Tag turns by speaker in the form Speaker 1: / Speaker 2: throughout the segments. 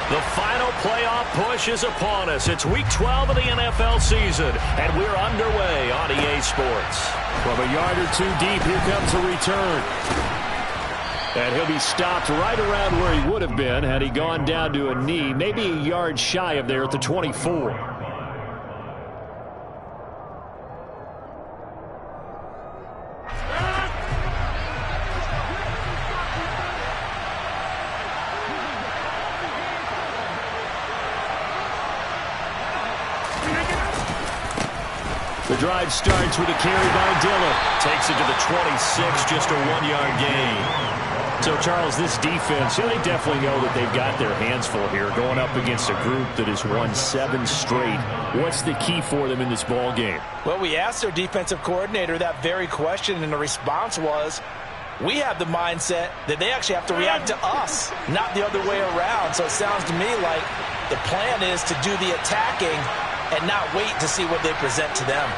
Speaker 1: The final playoff push is upon us. It's Week 12 of the NFL season, and we're underway on EA Sports.
Speaker 2: From a yard or two deep, here comes a return. And he'll be stopped right around where he would have been had he gone down to a knee, maybe a yard shy of there at the 24. The drive starts with a carry by Dillon.
Speaker 1: Takes it to the 26, just a 1-yard gain.
Speaker 2: So, Charles, this defense, they definitely know that they've got their hands full here, going up against a group that has won 7 straight. What's the key for them in this ball game?
Speaker 3: Well, we asked their defensive coordinator that very question, and the response was, we have the mindset that they actually have to react to us, not the other way around. So it sounds to me like the plan is to do the attacking and not wait to see what they present to them.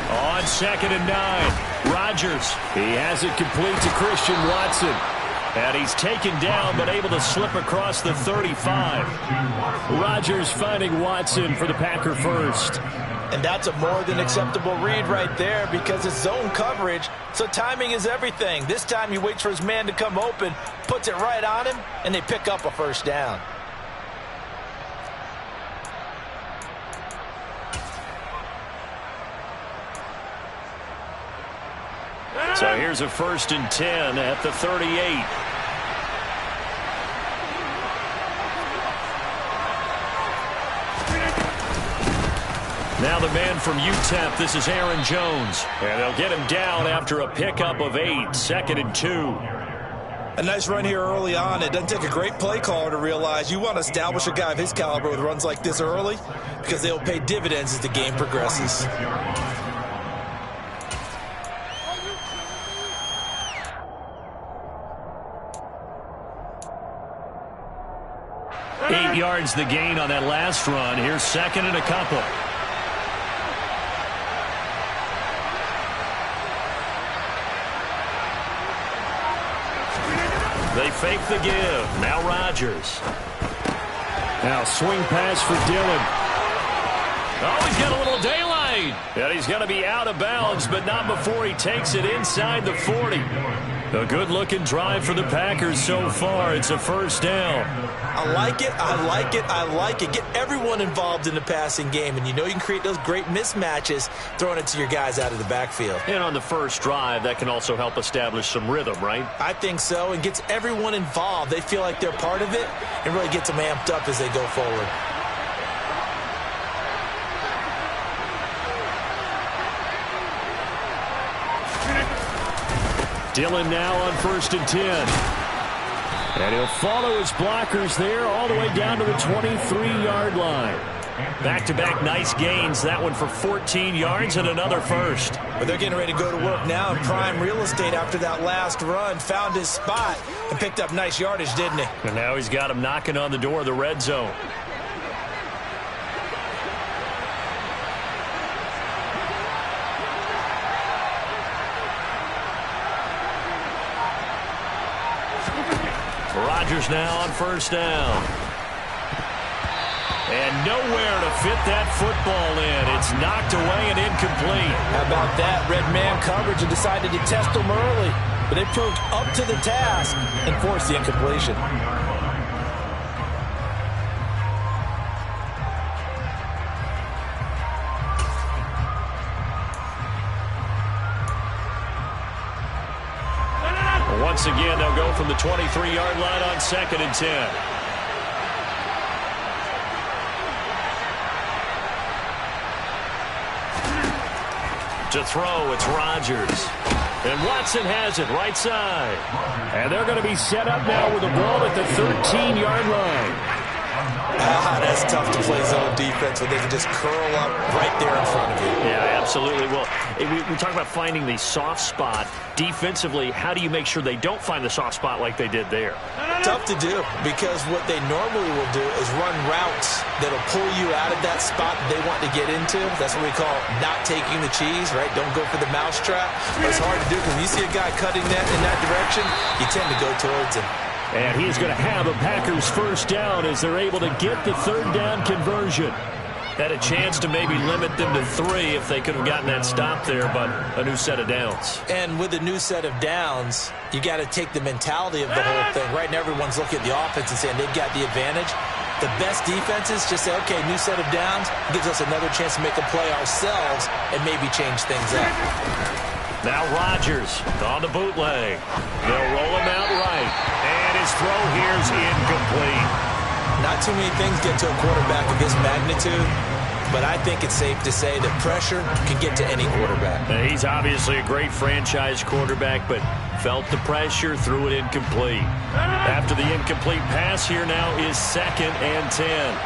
Speaker 2: On 2nd and 9, Rodgers. He has it complete to Christian Watson. And he's taken down but able to slip across the 35. Rodgers finding Watson for the Packer first.
Speaker 3: And that's a more than acceptable read right there because it's zone coverage, so timing is everything. This time he waits for his man to come open, puts it right on him, and they pick up a first down.
Speaker 2: So here's a 1st and 10 at the 38. Now the man from UTEP, this is Aaron Jones. And they'll get him down after a pickup of 8, 2nd and 2.
Speaker 3: A nice run here early on. It doesn't take a great play caller to realize you want to establish a guy of his caliber with runs like this early because they'll pay dividends as the game progresses.
Speaker 2: Eight yards the gain on that last run. Here's 2nd and a couple. They fake the give. Now Rodgers. Now swing pass for Dillon. Oh, he's got a little daylight. And he's going to be out of bounds, but not before he takes it inside the 40. A good-looking drive for the Packers so far. It's a first down.
Speaker 3: I like it, I like it, I like it. Get everyone involved in the passing game, and you know you can create those great mismatches throwing it to your guys out of the backfield.
Speaker 2: And on the first drive, that can also help establish some rhythm, right?
Speaker 3: I think so, and gets everyone involved. They feel like they're part of it and really gets them amped up as they go forward.
Speaker 2: Dillon now on 1st and 10. And he'll follow his blockers there all the way down to the 23-yard line. Back-to-back nice gains. That one for 14 yards and another first.
Speaker 3: But they're getting ready to go to work now in prime real estate after that last run. Found his spot and picked up nice yardage, didn't he?
Speaker 2: And now he's got him knocking on the door of the red zone. Rodgers now on 1st down. And nowhere to fit that football in. It's knocked away and incomplete.
Speaker 3: How about that? Red man coverage and decided to test them early. But they proved up to the task and forced the incompletion.
Speaker 2: Once again, they'll go from the 23-yard line on 2nd and 10. To throw, it's Rodgers. And Watson has it right side. And they're going to be set up now with the ball at the 13-yard line.
Speaker 3: That's tough to play zone defense when they can just curl up right there in front of you.
Speaker 2: Yeah, absolutely. Well, we talk about finding the soft spot. Defensively, how do you make sure they don't find the soft spot like they did there?
Speaker 3: Tough to do because what they normally will do is run routes that'll pull you out of that spot that they want to get into. That's what we call not taking the cheese, right? Don't go for the mousetrap. But it's hard to do because when you see a guy cutting that in that direction, you tend to go towards him.
Speaker 2: And he is going to have a Packers first down as they're able to get the third down conversion. Had a chance to maybe limit them to 3 if they could have gotten that stop there, but a new set of downs.
Speaker 3: And with a new set of downs, you got to take the mentality of the whole thing. Right now, everyone's looking at the offense and saying they've got the advantage. The best defenses just say, okay, new set of downs, gives us another chance to make a play ourselves and maybe change things up.
Speaker 2: Now Rodgers on the bootleg. They'll roll him out right. And his throw here's incomplete.
Speaker 3: Not too many things get to a quarterback of this magnitude, but I think it's safe to say that pressure can get to any quarterback.
Speaker 2: He's obviously a great franchise quarterback, but felt the pressure, threw it incomplete. After the incomplete pass, here now is 2nd and 10.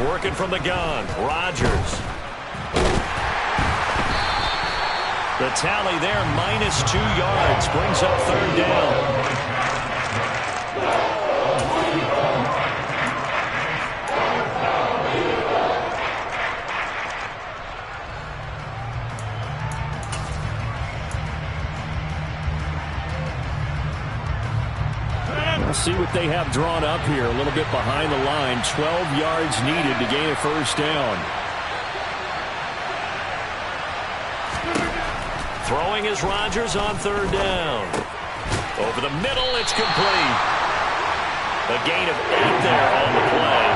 Speaker 2: Working from the gun, Rodgers. The tally there, -2 yards, brings up third down. We'll see what they have drawn up here, a little bit behind the line. 12 yards needed to gain a first down. Throwing is Rodgers on third down. Over the middle, it's complete. A gain of 8 there on the play.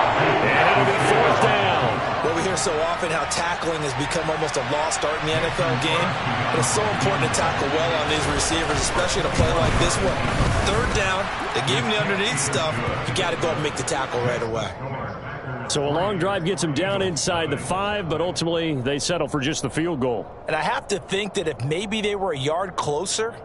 Speaker 2: And it'll be fourth down.
Speaker 3: Well, we hear so often how tackling has become almost a lost art in the NFL game. But it's so important to tackle well on these receivers, especially in a play like this one. Third down, they gave him the underneath stuff. You got to go and make the tackle right away.
Speaker 2: So a long drive gets them down inside the 5, but ultimately they settle for just the field goal.
Speaker 3: And I have to think that if maybe they were a yard closer,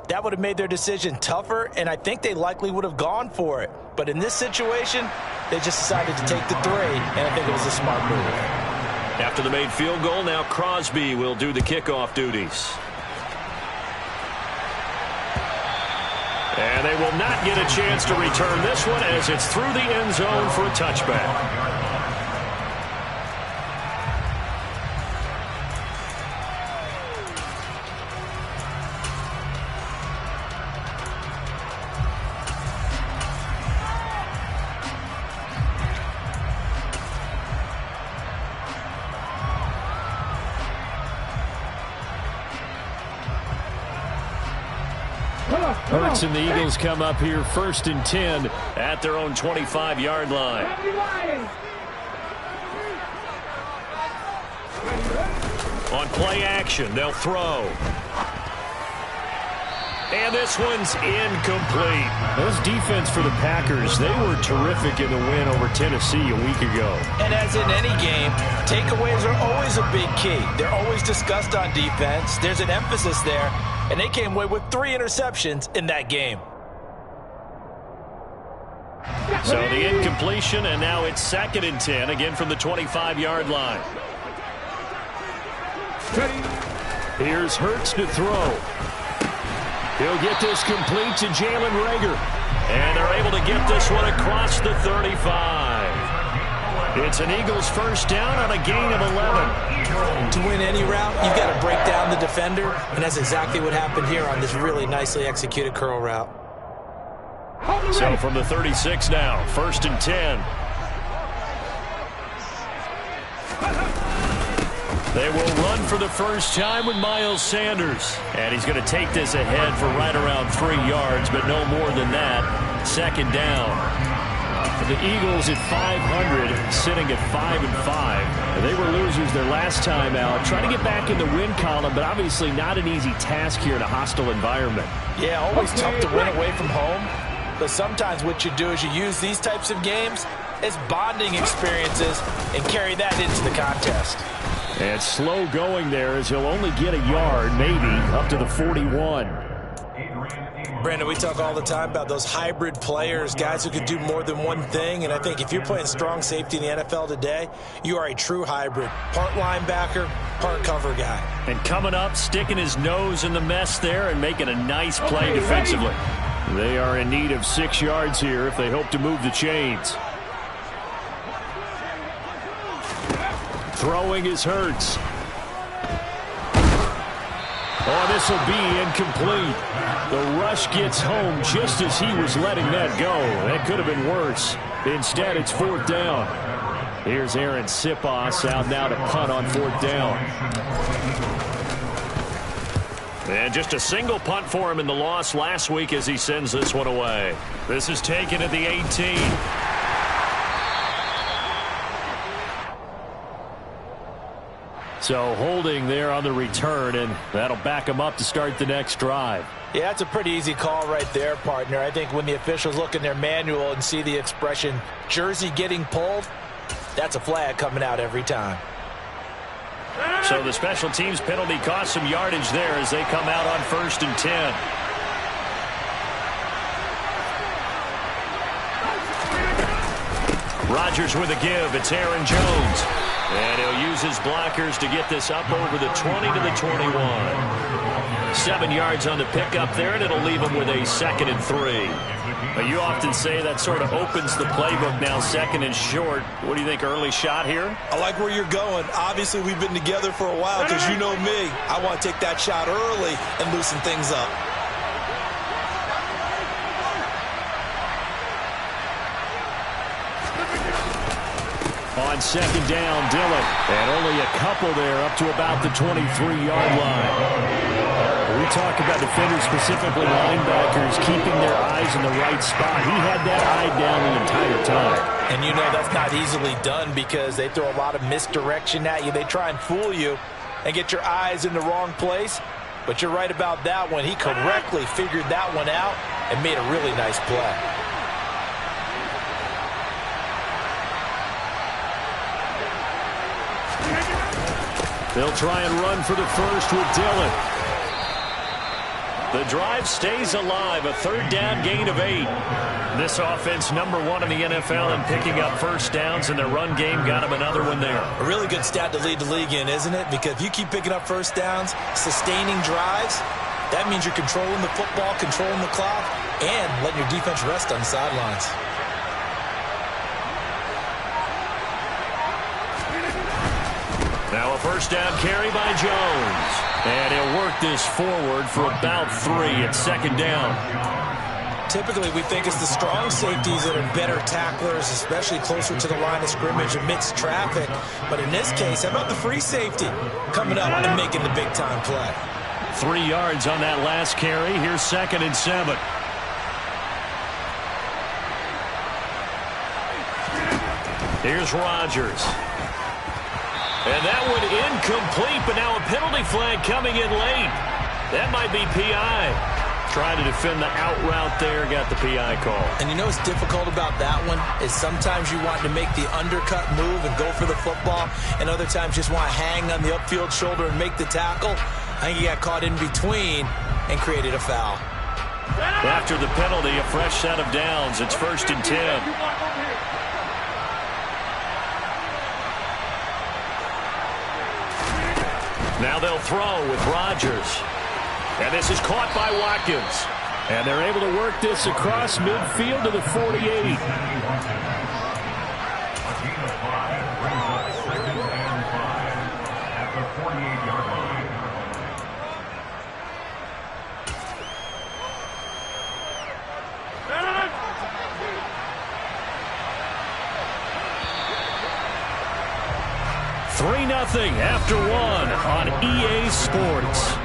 Speaker 3: that would have made their decision tougher, and I think they likely would have gone for it. But in this situation, they just decided to take the 3, and I think it was a smart move.
Speaker 2: After the made field goal, now Crosby will do the kickoff duties. And they will not get a chance to return this one as it's through the end zone for a touchback. Hurts and the Eagles come up here 1st and 10 at their own 25-yard line. On play action, they'll throw. And this one's incomplete. Those defense for the Packers, they were terrific in the win over Tennessee a week ago.
Speaker 3: And as in any game, takeaways are always a big key. They're always discussed on defense. There's an emphasis there. And they came away with 3 interceptions in that game.
Speaker 2: So the incompletion, and now it's 2nd and 10, again from the 25-yard line. Here's Hurts to throw. He'll get this complete to Jalen Reagor. And they're able to get this one across the 35. It's an Eagles first down on a gain of 11.
Speaker 3: To win any route, you've got to break down the defender, and that's exactly what happened here on this really nicely executed curl route.
Speaker 2: So from the 36 now, 1st and 10. They will run for the first time with Miles Sanders. And he's going to take this ahead for right around 3 yards, but no more than that. 2nd down. The Eagles at 500, sitting at 5-5. They were losers their last time out. Trying to get back in the win column, but obviously not an easy task here in a hostile environment.
Speaker 3: Yeah, always tough to win away from home. But sometimes what you do is you use these types of games as bonding experiences and carry that into the contest.
Speaker 2: And slow going there as he'll only get a yard, maybe, up to the 41.
Speaker 3: Brandon, we talk all the time about those hybrid players, guys who can do more than one thing. And I think if you're playing strong safety in the NFL today, you are a true hybrid. Part linebacker, part cover guy.
Speaker 2: And coming up, sticking his nose in the mess there and making a nice play defensively. They are in need of 6 yards here if they hope to move the chains. Throwing is Hurts. Oh, this will be incomplete. The rush gets home just as he was letting that go. That could have been worse. Instead, it's 4th down. Here's Aaron Sipos out now to punt on 4th down. And just a single punt for him in the loss last week as he sends this one away. This is taken at the 18. So holding there on the return, and that'll back him up to start the next drive.
Speaker 3: Yeah, that's a pretty easy call right there, partner. I think when the officials look in their manual and see the expression jersey getting pulled, that's a flag coming out every time.
Speaker 2: So the special teams penalty cost some yardage there as they come out on 1st and 10. Rodgers with a give. It's Aaron Jones. And he'll use his blockers to get this up over the 20 to the 21. 7 yards on the pickup there, and it'll leave him with a 2nd and 3. But you often say that sort of opens the playbook now, 2nd and short. What do you think, early shot here?
Speaker 3: I like where you're going. Obviously, we've been together for a while because you know me. I want to take that shot early and loosen things up.
Speaker 2: On 2nd down, Dillon. And only a couple there up to about the 23-yard line. We talk about defenders, specifically linebackers, keeping their eyes in the right spot. He had that eye down the entire time.
Speaker 3: And you know that's not easily done because they throw a lot of misdirection at you. They try and fool you and get your eyes in the wrong place. But you're right about that one. He correctly figured that one out and made a really nice play.
Speaker 2: They'll try and run for the first with Dillon. The drive stays alive, a 3rd down gain of 8. This offense number 1 in the NFL in picking up first downs, and their run game got him another one there.
Speaker 3: A really good stat to lead the league in, isn't it? Because if you keep picking up first downs, sustaining drives, that means you're controlling the football, controlling the clock, and letting your defense rest on the sidelines.
Speaker 2: Now a first down carry by Jones. And he'll work this forward for about 3 at 2nd down.
Speaker 3: Typically, we think it's the strong safeties that are better tacklers, especially closer to the line of scrimmage amidst traffic. But in this case, how about the free safety coming up and making the big-time play?
Speaker 2: 3 yards on that last carry. Here's 2nd and 7. Here's Rodgers. And that one incomplete, but now a penalty flag coming in late. That might be PI. Trying to defend the out route there, got the PI call.
Speaker 3: And you know what's difficult about that one is sometimes you want to make the undercut move and go for the football, and other times just want to hang on the upfield shoulder and make the tackle. I think he got caught in between and created a foul.
Speaker 2: After the penalty, a fresh set of downs. It's 1st and 10. Now they'll throw with Rodgers. And this is caught by Watkins. And they're able to work this across midfield to the 48. Nothing after 1 on EA Sports.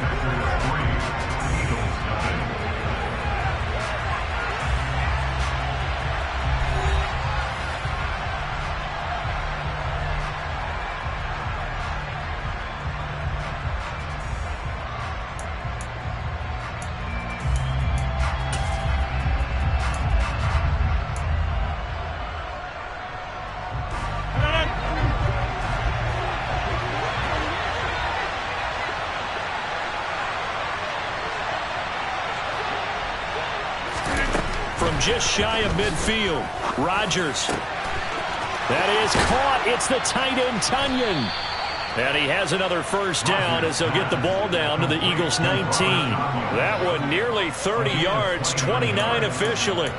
Speaker 2: Just shy of midfield. Rodgers. That is caught. It's the tight end, Tunyon. And he has another first down as they'll get the ball down to the Eagles' 19. That one nearly 30 yards, 29 officially.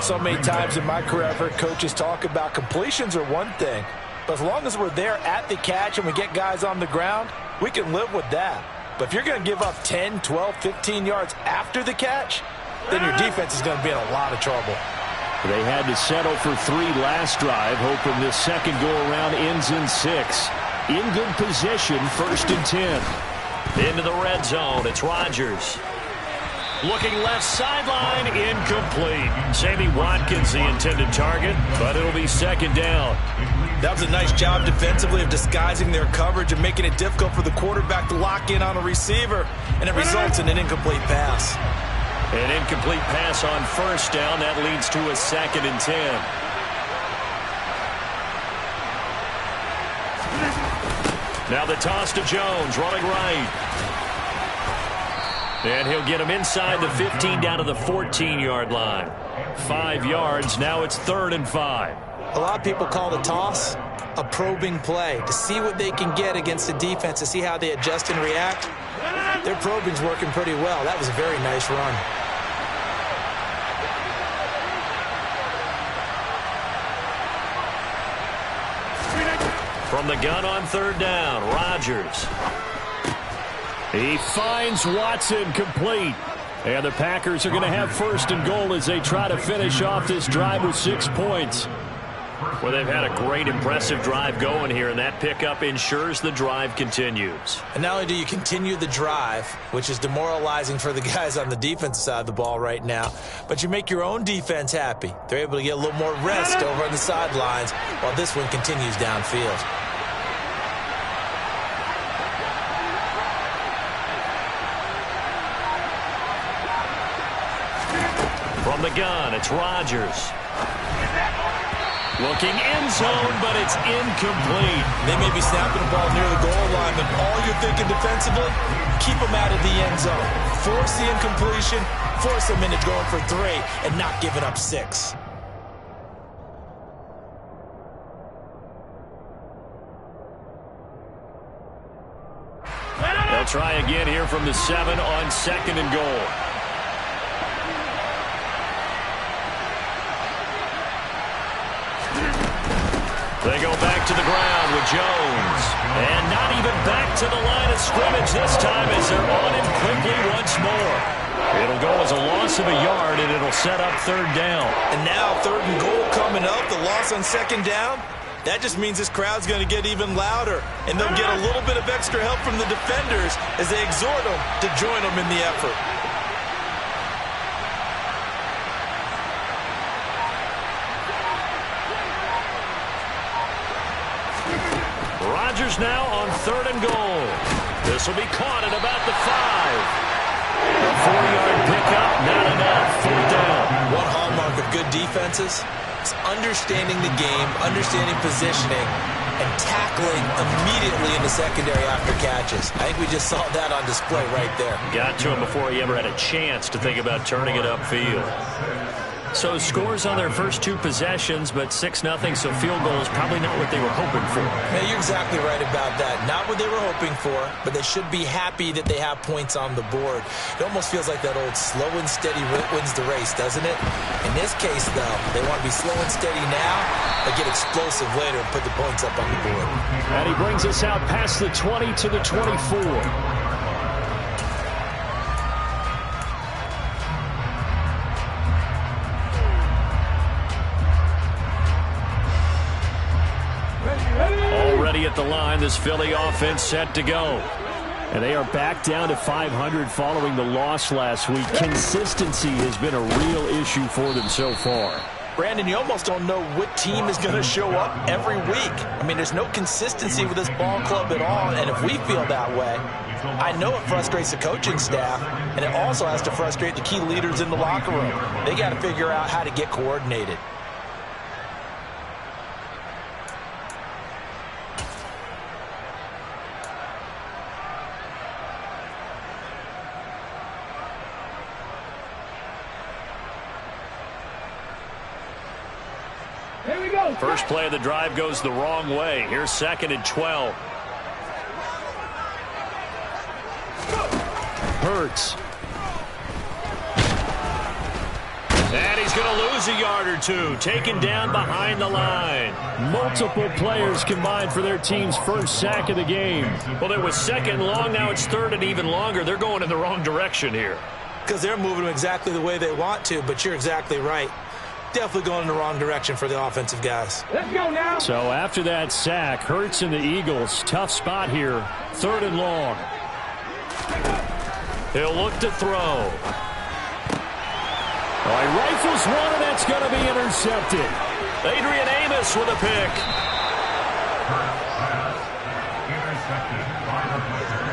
Speaker 3: So many times in my career, I've heard coaches talk about completions are one thing. But as long as we're there at the catch and we get guys on the ground, we can live with that. But if you're going to give up 10, 12, 15 yards after the catch, then your defense is going to be in a lot of trouble.
Speaker 2: They had to settle for 3 last drive, hoping this second go-around ends in 6. In good position, 1st and 10.
Speaker 1: Into the red zone, it's Rodgers. Looking left sideline, incomplete. Sammy Watkins the intended target, but it'll be 2nd down.
Speaker 3: That was a nice job defensively of disguising their coverage and making it difficult for the quarterback to lock in on a receiver, and it results in an incomplete pass.
Speaker 1: An incomplete pass on 1st down. That leads to a 2nd and 10. Now the toss to Jones, running right. And he'll get him inside the 15 down to the 14-yard line. 5 yards. Now it's 3rd and 5.
Speaker 3: A lot of people call the toss a probing play to see what they can get against the defense, to see how they adjust and react. Their probing's working pretty well. That was a very nice run.
Speaker 1: From the gun on 3rd down, Rodgers.
Speaker 2: He finds Watson complete. And the Packers are going to have 1st and goal as they try to finish off this drive with 6 points.
Speaker 1: Well, they've had a great, impressive drive going here, and that pickup ensures the drive continues.
Speaker 3: And not only do you continue the drive, which is demoralizing for the guys on the defensive side of the ball right now, but you make your own defense happy. They're able to get a little more rest over on the sidelines while this one continues downfield.
Speaker 1: From the gun, it's Rodgers. Looking end zone, but it's incomplete.
Speaker 3: They may be snapping the ball near the goal line, but all you're thinking defensively, keep them out of the end zone. Force the incompletion, force them into going for 3, and not giving up 6.
Speaker 1: They'll try again here from the 7 on 2nd and goal. They go back to the ground with Jones. And not even back to the line of scrimmage this time as they're on him quickly once more. It'll go as a loss of a yard, and it'll set up 3rd down.
Speaker 3: And now 3rd and goal coming up, the loss on 2nd down. That just means this crowd's going to get even louder, and they'll get a little bit of extra help from the defenders as they exhort them to join them in the effort.
Speaker 1: Rodgers now on 3rd and goal. This will be caught at about the 5. A 4-yard pickup, not enough. 4th down.
Speaker 3: One hallmark of good defenses is understanding the game, understanding positioning, and tackling immediately in the secondary after catches. I think we just saw that on display right there.
Speaker 1: Got to him before he ever had a chance to think about turning it upfield. So scores on their first 2 possessions, but 6-0, so field goal is probably not what they were hoping for.
Speaker 3: Yeah, you're exactly right about that. Not what they were hoping for, but they should be happy that they have points on the board. It almost feels like that old slow and steady wins the race, doesn't it? In this case, though, they want to be slow and steady now, but get explosive later and put the points up on the board.
Speaker 2: And he brings us out past the 20 to the 24.
Speaker 1: At the line, this Philly offense set to go.
Speaker 2: And they are back down to 500 following the loss last week. Consistency has been a real issue for them so far.
Speaker 3: Brandon, you almost don't know what team is going to show up every week. I mean, there's no consistency with this ball club at all, and if we feel that way, I know it frustrates the coaching staff, and it also has to frustrate the key leaders in the locker room. They got to figure out how to get coordinated.
Speaker 1: First play of the drive goes the wrong way. Here's 2nd and 12. Hurts. And he's going to lose a yard or two, taken down behind the line.
Speaker 2: Multiple players combined for their team's first sack of the game.
Speaker 1: Well, it was second long. Now it's third and even longer. They're going in the wrong direction here.
Speaker 3: Because they're moving them exactly the way they want to, but you're exactly right. Definitely going in the wrong direction for the offensive guys.
Speaker 4: Let's go now.
Speaker 2: So after that sack, Hurts and the Eagles, tough spot here, third and long.
Speaker 1: He'll look to throw.
Speaker 2: He rifles one, and that's going to be intercepted.
Speaker 1: Adrian Amos with a pick.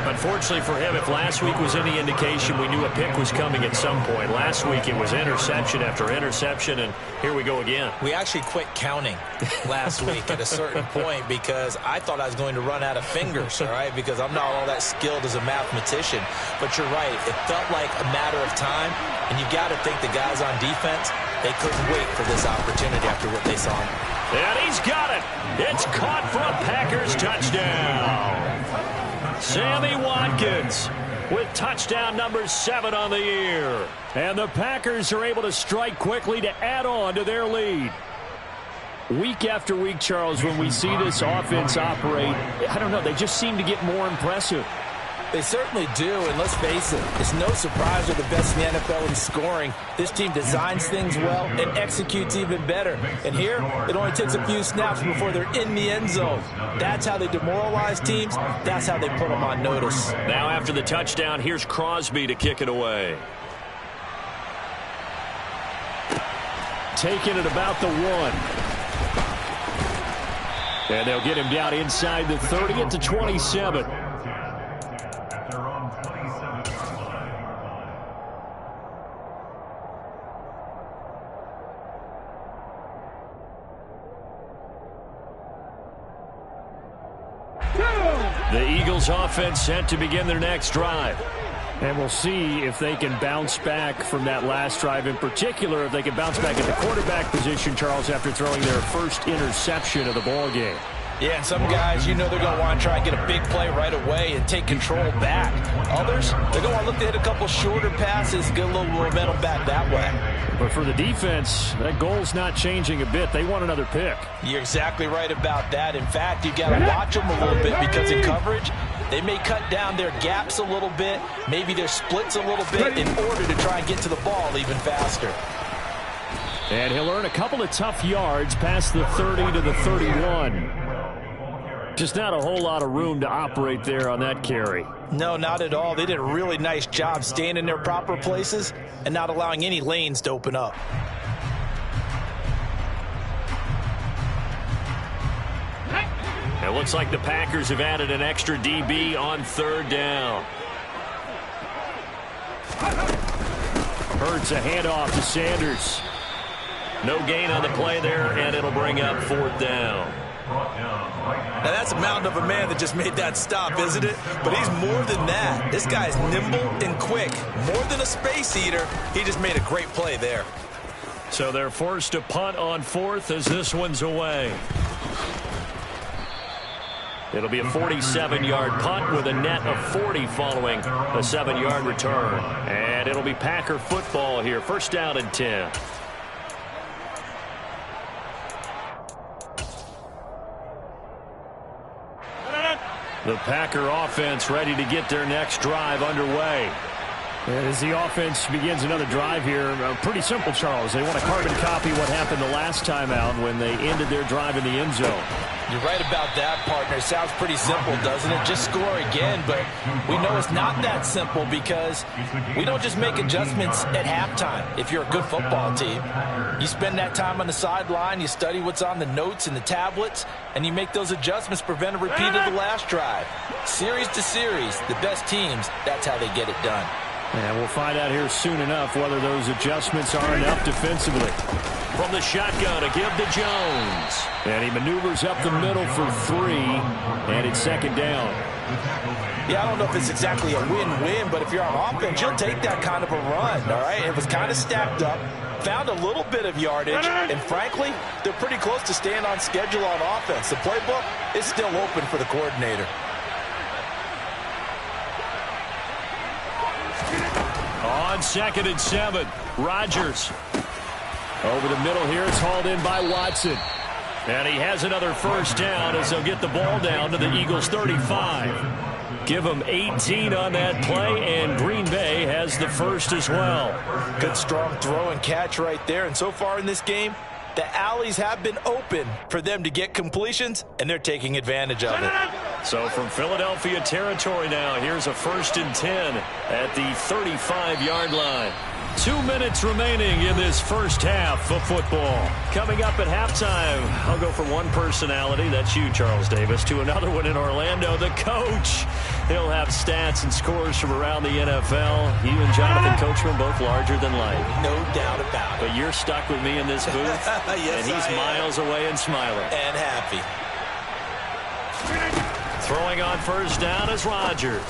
Speaker 1: Unfortunately for him, if last week was any indication, we knew a pick was coming at some point. Last week it was interception after interception, and here we go again.
Speaker 3: We actually quit counting last week at a certain point because I thought I was going to run out of fingers, all right, because I'm not all that skilled as a mathematician. But you're right. It felt like a matter of time, and you got to think the guys on defense, they couldn't wait for this opportunity after what they saw.
Speaker 1: And he's got it. It's caught for a Packers touchdown. Sammy Watkins with touchdown number 7 on the year.
Speaker 2: And the Packers are able to strike quickly to add on to their lead. Week after week, Charles, when we see this offense operate, I don't know, they just seem to get more impressive.
Speaker 3: They certainly do, and let's face it, it's no surprise they're the best in the NFL in scoring. This team designs things well and executes even better. And here, it only takes a few snaps before they're in the end zone. That's how they demoralize teams. That's how they put them on notice.
Speaker 1: Now after the touchdown, here's Crosby to kick it away.
Speaker 2: Taking it about the 1. And they'll get him down inside the 30 at the 27.
Speaker 1: The Eagles offense set to begin their next drive.
Speaker 2: And we'll see if they can bounce back from that last drive. In particular, if they can bounce back at the quarterback position, Charles, after throwing their first interception of the ball game.
Speaker 3: Yeah, and some guys, you know they're going to want to try and get a big play right away and take control back. Others, they're going to want to look to hit a couple shorter passes, get a little momentum back that way.
Speaker 2: But for the defense, that goal's not changing a bit. They want another pick.
Speaker 3: You're exactly right about that. In fact, you got to watch them a little bit because in coverage, they may cut down their gaps a little bit, maybe their splits a little bit in order to try and get to the ball even faster.
Speaker 2: And he'll earn a couple of tough yards past the 30 to the 31. Just not a whole lot of room to operate there on that carry.
Speaker 3: No, not at all. They did a really nice job staying in their proper places and not allowing any lanes to open up.
Speaker 1: It looks like the Packers have added an extra DB on third down.
Speaker 2: Hurts a handoff to Sanders.
Speaker 1: No gain on the play there, and it'll bring up fourth down.
Speaker 3: Now, that's a mountain of a man that just made that stop, isn't it? But he's more than that. This guy's nimble and quick. More than a space eater, he just made a great play there.
Speaker 1: So they're forced to punt on fourth as this one's away. It'll be a 47-yard punt with a net of 40 following a 7-yard return. And it'll be Packer football here. First down and 10. The Packer offense ready to get their next drive underway.
Speaker 2: And as the offense begins another drive here, pretty simple, Charles. They want to carbon copy what happened the last time out when they ended their drive in the end zone.
Speaker 3: You're right about that, partner. Sounds pretty simple, doesn't it? Just score again, but we know it's not that simple because we don't just make adjustments at halftime if you're a good football team. You spend that time on the sideline, you study what's on the notes and the tablets, and you make those adjustments, prevent a repeat of the last drive. Series to series, the best teams, that's how they get it done.
Speaker 2: And we'll find out here soon enough whether those adjustments are enough defensively.
Speaker 1: From the shotgun, a give to Jones.
Speaker 2: And he maneuvers up the middle for 3, and it's second down.
Speaker 3: Yeah, I don't know if it's exactly a win-win, but if you're on offense, you'll take that kind of a run, all right? It was kind of stacked up, found a little bit of yardage, and frankly, they're pretty close to staying on schedule on offense. The playbook is still open for the coordinator.
Speaker 1: On 2nd and 7, Rodgers.
Speaker 2: Over the middle here, it's hauled in by Watson. And he has another first down as they'll get the ball down to the Eagles' 35. Give them 18 on that play, and Green Bay has the first as well.
Speaker 3: Good strong throw and catch right there. And so far in this game, the alleys have been open for them to get completions, and they're taking advantage of it.
Speaker 1: So from Philadelphia territory now, here's a 1st and 10 at the 35-yard line. 2 minutes remaining in this first half of football. Coming up at halftime, I'll go from one personality, that's you, Charles Davis, to another one in Orlando, the coach. He'll have stats and scores from around the NFL. You and Jonathan Coachman both larger than life.
Speaker 3: No doubt about it.
Speaker 1: But you're stuck with me in this booth,
Speaker 3: yes,
Speaker 1: and he's miles away and smiling.
Speaker 3: And happy.
Speaker 1: Throwing on first down is Rodgers.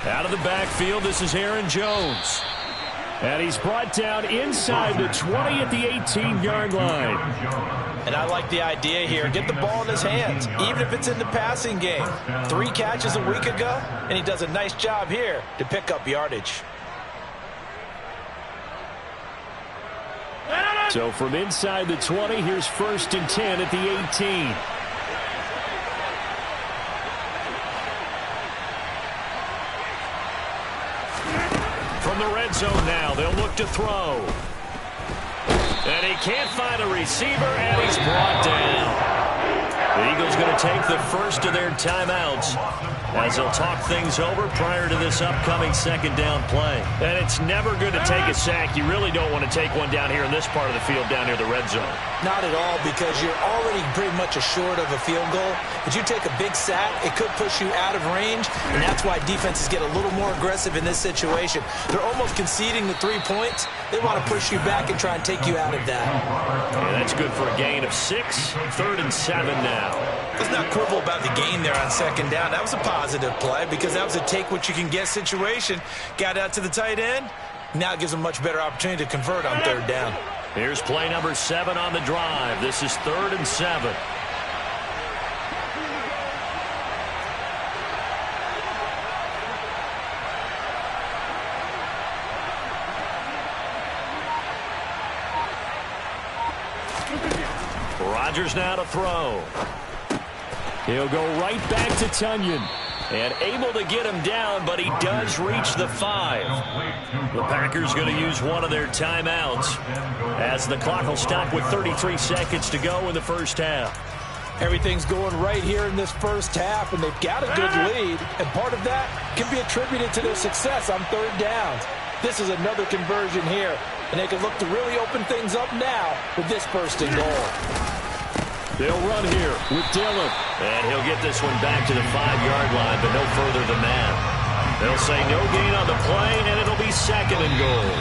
Speaker 1: Out of the backfield, this is Aaron Jones.
Speaker 2: And he's brought down inside the 20 at the 18-yard line.
Speaker 3: And I like the idea here. Get the ball in his hands, even if it's in the passing game. 3 catches a week ago, and he does a nice job here to pick up yardage.
Speaker 2: So from inside the 20, here's 1st and 10 at the 18.
Speaker 1: From the red zone now, they'll look to throw. And he can't find a receiver, and he's brought down. The Eagles going to take the first of their timeouts as they'll talk things over prior to this upcoming 2nd down play. And it's never good to take a sack. You really don't want to take one down here in this part of the field down near the red zone.
Speaker 3: Not at all, because you're already pretty much assured of a field goal. But you take a big sack, it could push you out of range, and that's why defenses get a little more aggressive in this situation. They're almost conceding the 3 points. They want to push you back and try and take you out of that.
Speaker 1: Yeah, that's good for a gain of 6. 3rd and 7 now.
Speaker 3: Let's not quibble about the gain there on 2nd down. That was a positive play because that was a take-what-you-can-get situation. Got out to the tight end. Now it gives them a much better opportunity to convert on 3rd down.
Speaker 1: Here's play number 7 on the drive. This is 3rd and 7. Rodgers now to throw.
Speaker 2: He'll go right back to Tunyon.
Speaker 1: And able to get him down, but he does reach the 5. The Packers going to use one of their timeouts as the clock will stop with 33 seconds to go in the first half.
Speaker 3: Everything's going right here in this first half, and they've got a good lead. And part of that can be attributed to their success on 3rd downs. This is another conversion here, and they can look to really open things up now with this 1st and goal.
Speaker 2: They'll run here with Dillon.
Speaker 1: And he'll get this one back to the 5-yard line, but no further than that. They'll say no gain on the play, and it'll be 2nd and goal.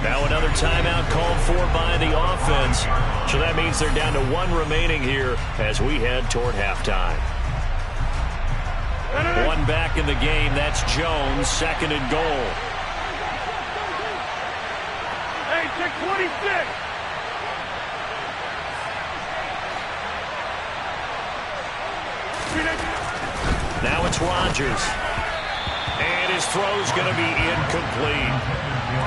Speaker 1: Now another timeout called for by the offense. So that means they're down to 1 remaining here as we head toward halftime. 1 back in the game. That's Jones, 2nd and goal.
Speaker 4: Hey, check 26.
Speaker 1: Now it's Rodgers. And his throw's going to be incomplete.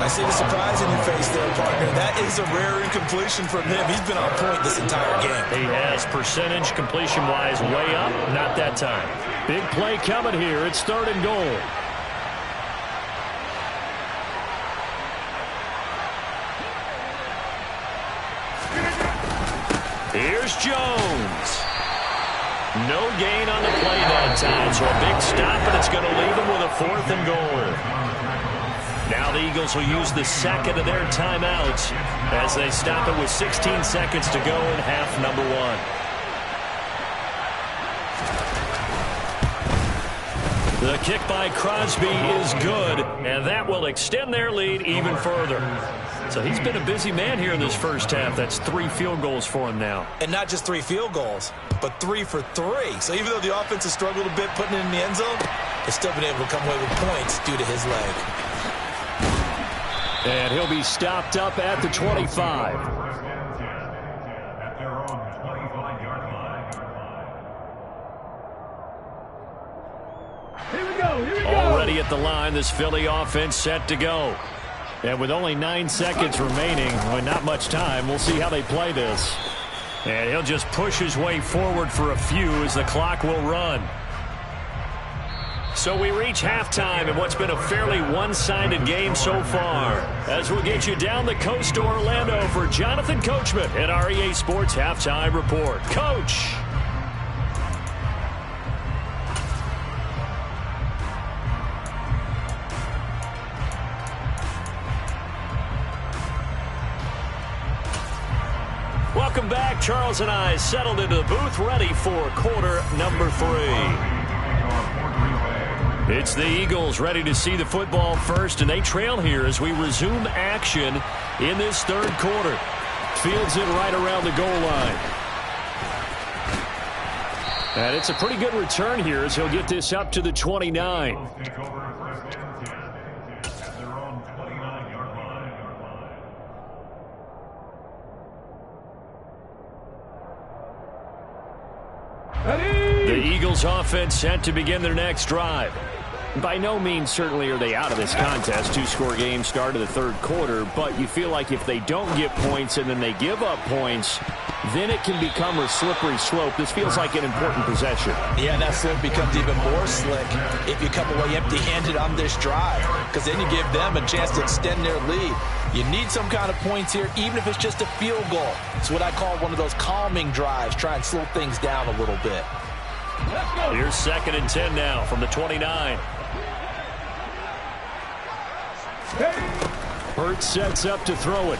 Speaker 3: I see the surprise in your face there, partner. That is a rare incompletion from him. He's been on point this entire game.
Speaker 1: He has percentage completion-wise way up. Not that time.
Speaker 2: Big play coming here. It's 3rd and goal.
Speaker 1: Here's Jones. No gain on the play that time, so a big stop, and it's going to leave him with a 4th and goal. Now the Eagles will use the 2nd of their timeouts as they stop it with 16 seconds to go in half number 1. The kick by Crosby is good, and that will extend their lead even further. So he's been a busy man here in this first half. That's 3 field goals for him now.
Speaker 3: And not just 3 field goals, but 3 for 3. So even though the offense has struggled a bit putting it in the end zone, they've still been able to come away with points due to his leg.
Speaker 2: And he'll be stopped up at the 25.
Speaker 4: Here we go.
Speaker 1: Already at the line, this Philly offense set to go.
Speaker 2: And with only 9 seconds remaining, well, not much time, we'll see how they play this. And he'll just push his way forward for a few as the clock will run. So we reach halftime in what's been a fairly one-sided game so far. As we'll get you down the coast to Orlando for Jonathan Coachman at our EA Sports Halftime Report. Coach! Welcome back. Charles and I settled into the booth ready for quarter number 3. It's the Eagles ready to see the football first, and they trail here as we resume action in this third quarter. Fields it right around the goal line. And it's a pretty good return here as he'll get this up to the 29. The Eagles offense set to begin their next drive. By no means certainly are they out of this contest. 2-score game start of the third quarter, but you feel like if they don't get points and then they give up points, then it can become a slippery slope. This feels like an important possession.
Speaker 3: Yeah, that slope becomes even more slick if you come away empty-handed on this drive, because then you give them a chance to extend their lead. You need some kind of points here, even if it's just a field goal. It's what I call one of those calming drives. Try and slow things down a little bit.
Speaker 2: Here's 2nd and 10 now from the 29. Hurts sets up to throw it.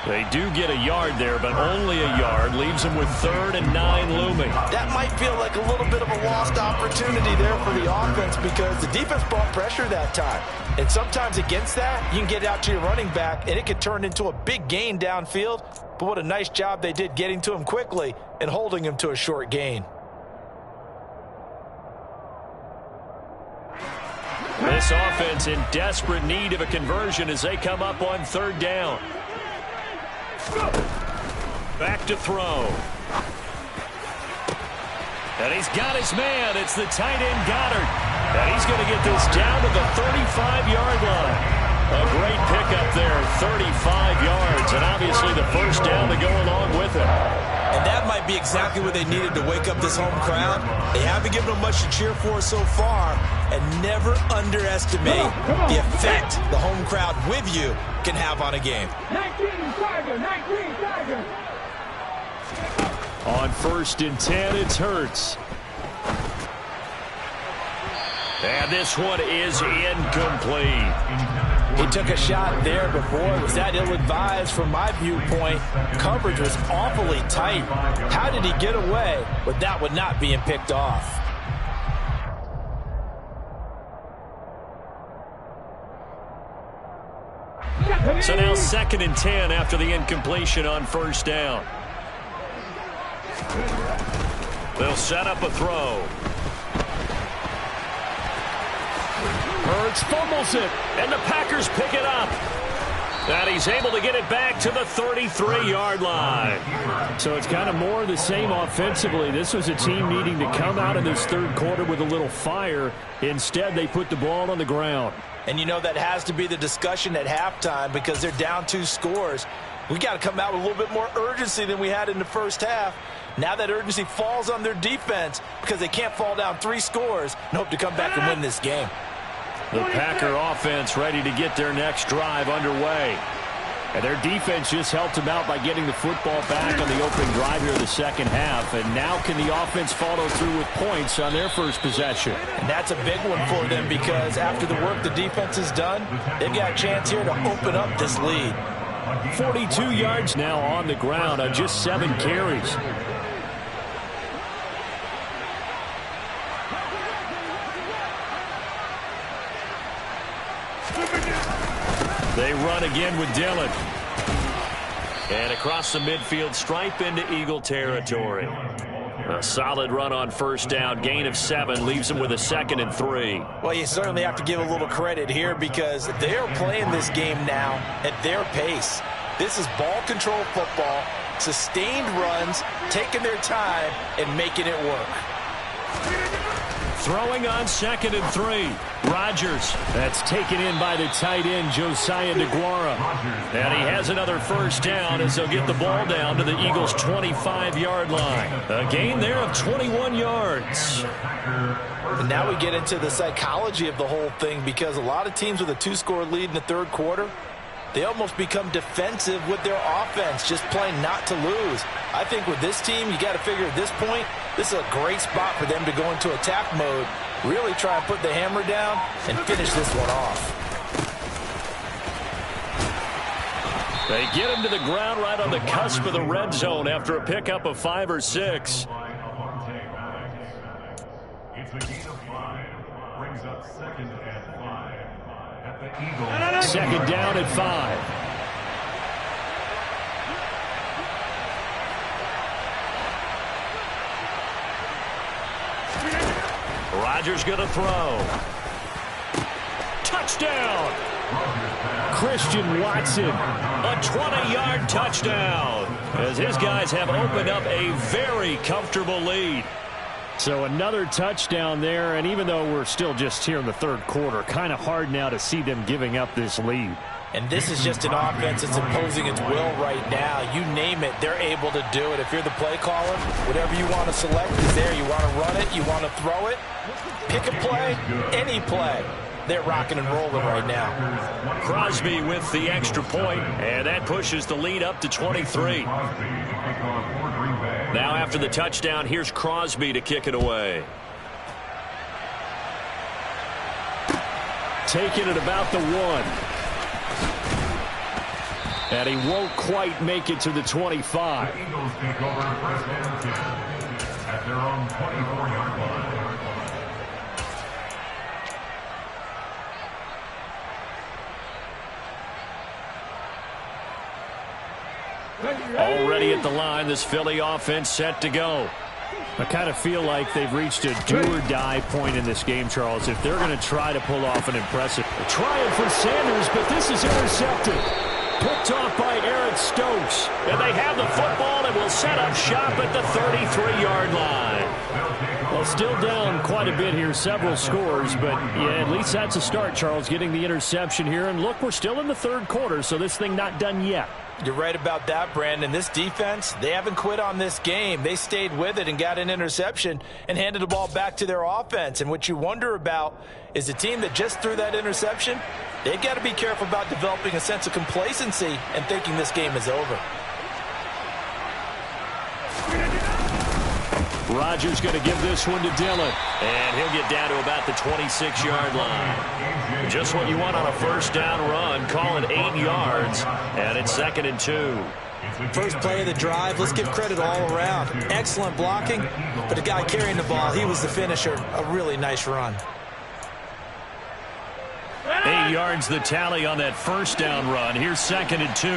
Speaker 2: They do get a yard there, but only a yard. Leaves them with 3rd and 9 looming.
Speaker 3: That might feel like a little bit of a lost opportunity there for the offense because the defense brought pressure that time. And sometimes against that, you can get out to your running back, and it could turn into a big gain downfield. But what a nice job they did getting to him quickly and holding him to a short gain.
Speaker 2: This offense in desperate need of a conversion as they come up on 3rd down. Back to throw. And he's got his man. It's the tight end Goddard. And he's going to get this down to the 35-yard line. A great pickup there, 35 yards. And obviously the first down to go along with it.
Speaker 3: And that might be exactly what they needed to wake up this home crowd. They haven't given them much to cheer for so far. And never underestimate the effect the home crowd with you can have on a game.
Speaker 4: 19 Tiger, 19 Tiger.
Speaker 2: On 1st and 10, it's Hurts. And this one is incomplete.
Speaker 3: He took a shot there before. Was that ill-advised from my viewpoint? Coverage was awfully tight. How did he get away with that one not being picked off?
Speaker 2: So now 2nd and 10 after the incompletion on 1st down. They'll set up a throw. Hurts fumbles it, and the Packers pick it up. And he's able to get it back to the 33-yard line. So it's kind of more of the same offensively. This was a team needing to come out of this third quarter with a little fire. Instead, they put the ball on the ground.
Speaker 3: And you know that has to be the discussion at halftime because they're down 2 scores. We got to come out with a little bit more urgency than we had in the first half. Now that urgency falls on their defense because they can't fall down 3 scores and hope to come back and win this game.
Speaker 2: The Packer offense ready to get their next drive underway. And their defense just helped them out by getting the football back on the opening drive here in the second half. And now can the offense follow through with points on their first possession?
Speaker 3: And that's a big one for them because after the work the defense has done, they've got a chance here to open up this lead.
Speaker 2: 42 yards now on the ground on just 7 carries. They run again with Dillon. And across the midfield stripe into Eagle territory. A solid run on 1st down. Gain of 7 leaves them with a 2nd and 3.
Speaker 3: Well, you certainly have to give a little credit here because they are playing this game now at their pace. This is ball control football, sustained runs, taking their time and making it work.
Speaker 2: Throwing on 2nd and 3. Rodgers. That's taken in by the tight end, Josiah DeGuara. And he has another first down as they'll get the ball down to the Eagles' 25-yard line. A gain there of 21 yards.
Speaker 3: And now we get into the psychology of the whole thing, because a lot of teams with a 2-score lead in the third quarter, they almost become defensive with their offense, just playing not to lose. I think with this team, you got to figure at this point, this is a great spot for them to go into attack mode, really try and put the hammer down and finish this one off.
Speaker 2: They get him to the ground right on the cusp of the red zone after a pickup of 5 or 6.
Speaker 5: It's a gain of 5. Brings up 2nd and 5 at the Eagles.
Speaker 2: 2nd down at 5. Rodgers going to throw. Touchdown! Christian Watson, a 20-yard touchdown, as his guys have opened up a very comfortable lead. So another touchdown there, and even though we're still just here in the third quarter, kind of hard now to see them giving up this lead.
Speaker 3: And this is just an offense that's imposing its will right now. You name it, they're able to do it. If you're the play caller, whatever you want to select is there. You want to run it, you want to throw it, pick a play, any play. They're rocking and rolling right now.
Speaker 2: Crosby with the extra point, and that pushes the lead up to 23. Now after the touchdown, here's Crosby to kick it away. Taking it about the 1. And he won't quite make it to the 25.
Speaker 5: The Eagles take over 1st and 10 at their own 24-yard line.
Speaker 2: Already at the line, this Philly offense set to go. I kind of feel like they've reached a do-or-die point in this game, Charles, if they're going to try to pull off an impressive try for Sanders, but this is intercepted. Picked off by Eric Stokes. And they have the football and will set up shop at the 33-yard line. Well, still down quite a bit here, several scores, but yeah, at least that's a start, Charles, getting the interception here. And look, we're still in the third quarter, so this thing not done yet.
Speaker 3: You're right about that, Brandon. This defense, they haven't quit on this game. They stayed with it and got an interception and handed the ball back to their offense. And what you wonder about is the team that just threw that interception, they've got to be careful about developing a sense of complacency and thinking this game is over.
Speaker 2: Rodgers going to give this one to Dillon. And he'll get down to about the 26-yard line. Just what you want on a first down run. Call it 8 yards. And it's 2nd and 2.
Speaker 3: First play of the drive, let's give credit all around. Excellent blocking, but the guy carrying the ball, he was the finisher. A really nice run.
Speaker 2: 8 yards the tally on that first down run. Here's 2nd and 2.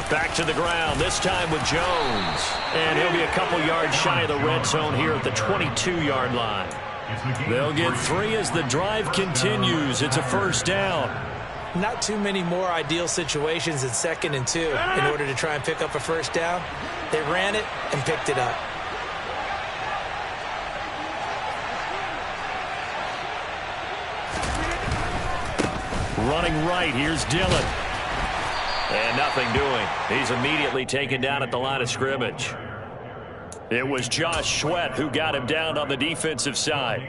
Speaker 2: Back to the ground, this time with Jones. And he'll be a couple yards shy of the red zone here at the 22-yard line. They'll get 3 as the drive continues. It's a first down.
Speaker 3: Not too many more ideal situations in 2nd and 2 in order to try and pick up a first down. They ran it and picked it up.
Speaker 2: Running right, here's Dillon. And nothing doing. He's immediately taken down at the line of scrimmage. It was Josh Sweat who got him down on the defensive side.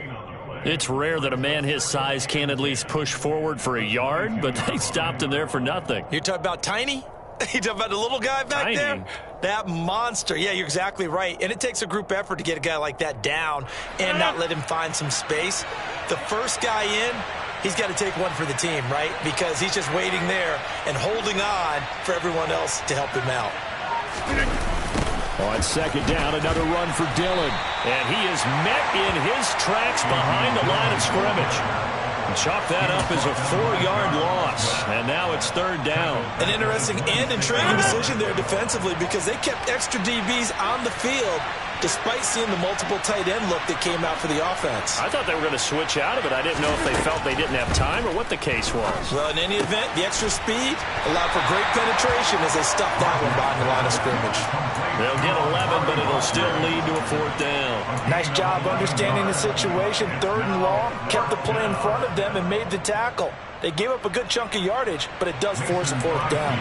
Speaker 2: It's rare that a man his size can at least push forward for a yard, but they stopped him there for nothing.
Speaker 3: You're talking about Tiny? You talking about the little guy back there? That monster. Yeah, you're exactly right. And it takes a group effort to get a guy like that down and not let him find some space. The first guy in, he's got to take one for the team, right? Because he's just waiting there and holding on for everyone else to help him out.
Speaker 2: On 2nd down, another run for Dillon. And he is met in his tracks behind the line of scrimmage. Chalk that up as a 4-yard loss. And now it's 3rd down.
Speaker 3: An interesting and intriguing decision there defensively, because they kept extra DBs on the field despite seeing the multiple tight end look that came out for the offense.
Speaker 2: I thought they were going to switch out of it. I didn't know if they felt they didn't have time or what the case was.
Speaker 3: Well, in any event, the extra speed allowed for great penetration as they stuffed that one behind the line of scrimmage.
Speaker 2: They'll get 11, but it'll still lead to a 4th down.
Speaker 3: Nice job understanding the situation. 3rd and long, kept the play in front of them and made the tackle. They gave up a good chunk of yardage, but it does force a 4th down.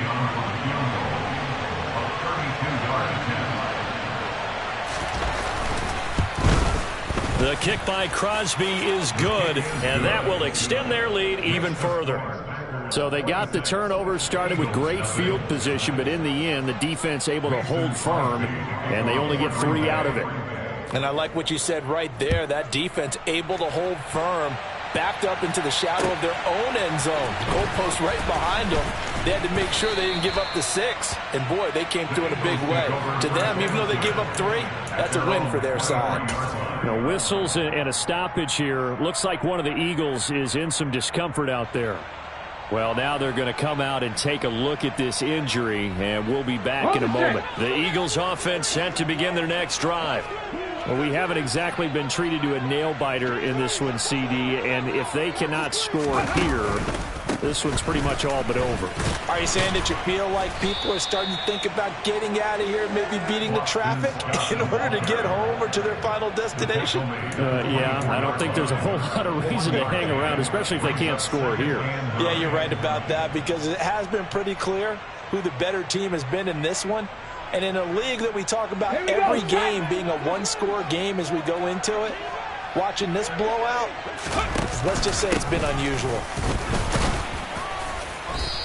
Speaker 2: The kick by Crosby is good, and that will extend their lead even further. So they got the turnover, started with great field position, but in the end, the defense able to hold firm, and they only get 3 out of it.
Speaker 3: And I like what you said right there. That defense able to hold firm, backed up into the shadow of their own end zone. Goalpost right behind them. They had to make sure they didn't give up the 6. And, boy, they came through in a big way. To them, even though they gave up 3, that's a win for their side.
Speaker 2: Now, whistles and a stoppage here. Looks like one of the Eagles is in some discomfort out there. Well, now they're going to come out and take a look at this injury, and we'll be back in a moment. The Eagles offense set to begin their next drive. Well, we haven't exactly been treated to a nail-biter in this one, CD, and if they cannot score here, this one's pretty much all but over.
Speaker 3: Are you saying that you feel like people are starting to think about getting out of here, maybe beating the traffic in order to get home or to their final destination?
Speaker 2: Yeah, I don't think there's a whole lot of reason to hang around, especially if they can't score here.
Speaker 3: Yeah, you're right about that, because it has been pretty clear who the better team has been in this one. And in a league that we talk about every game being a one-score game as we go into it, watching this blowout, let's just say it's been unusual.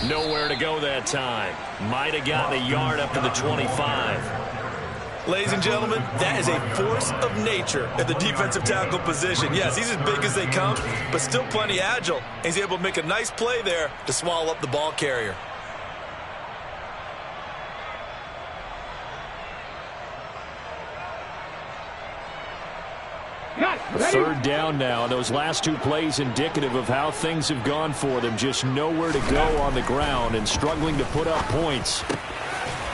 Speaker 2: Nowhere to go that time. Might have gotten a yard up to the 25.
Speaker 3: Ladies and gentlemen, that is a force of nature at the defensive tackle position. Yes, he's as big as they come, but still plenty agile. He's able to make a nice play there to swallow up the ball carrier.
Speaker 2: Third down now, and those last 2 plays indicative of how things have gone for them. Just nowhere to go on the ground and struggling to put up points.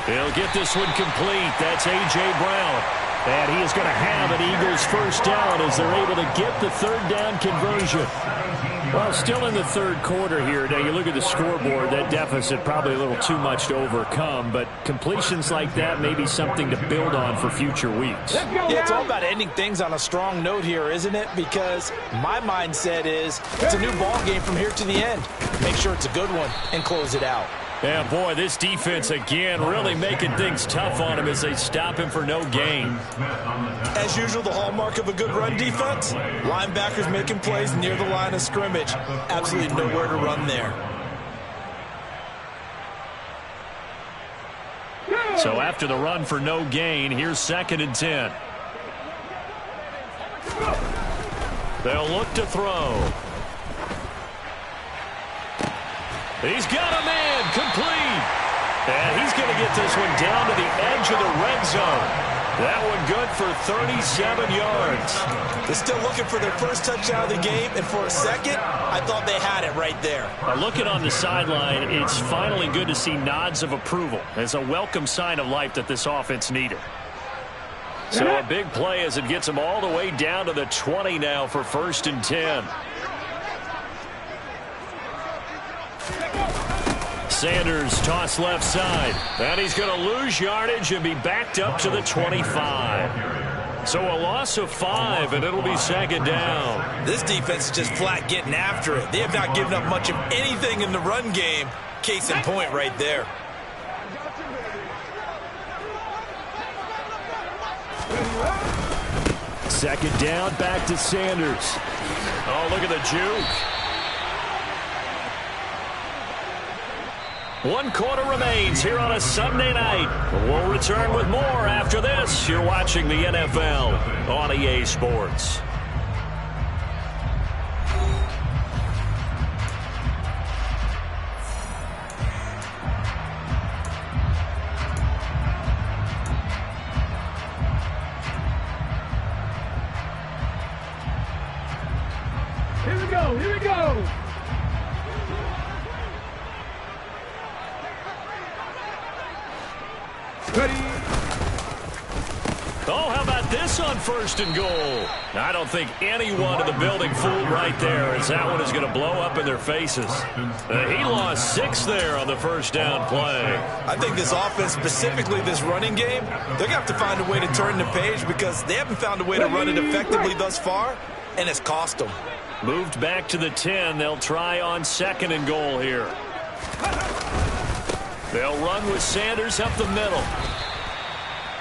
Speaker 2: He'll get this one complete. That's A.J. Brown. And he is going to have an Eagles first down as they're able to get the 3rd down conversion. Well, still in the 3rd quarter here. Now, you look at the scoreboard, that deficit probably a little too much to overcome, but completions like that may be something to build on for future weeks.
Speaker 3: Yeah, it's all about ending things on a strong note here, isn't it? Because my mindset is it's a new ball game from here to the end. Make sure it's a good one and close it out.
Speaker 2: Yeah, boy, this defense again really making things tough on him as they stop him for no gain.
Speaker 3: As usual, the hallmark of a good run defense, linebackers making plays near the line of scrimmage. Absolutely nowhere to run there.
Speaker 2: So after the run for no gain, here's 2nd and 10. They'll look to throw. He's got a man complete. And he's going to get this one down to the edge of the red zone. That one good for 37 yards.
Speaker 3: They're still looking for their first touchdown of the game, and for a second, I thought they had it right there.
Speaker 2: Looking on the sideline, it's finally good to see nods of approval. It's a welcome sign of life that this offense needed. So a big play as it gets them all the way down to the 20 now for 1st and 10. Sanders toss left side. And he's going to lose yardage and be backed up to the 25. So a loss of 5, and it'll be 2nd down.
Speaker 3: This defense is just flat getting after it. They have not given up much of anything in the run game. Case in point right there.
Speaker 2: Second down, back to Sanders. Oh, look at the juke. 1 quarter remains here on a Sunday night. We'll return with more after this. You're watching the NFL on EA Sports.
Speaker 4: Here we go, here we go.
Speaker 2: Oh, how about
Speaker 1: this on 1st and goal? I don't think anyone in the building fooled right there, as that one is going to blow up in their faces. He lost 6 there on the 1st down play.
Speaker 3: I think this offense, specifically this running game, they're going to have to find a way to turn the page because they haven't found a way to run it effectively thus far, and it's cost them.
Speaker 1: Moved back to the 10. They'll try on 2nd and goal here. They'll run with Sanders up the middle.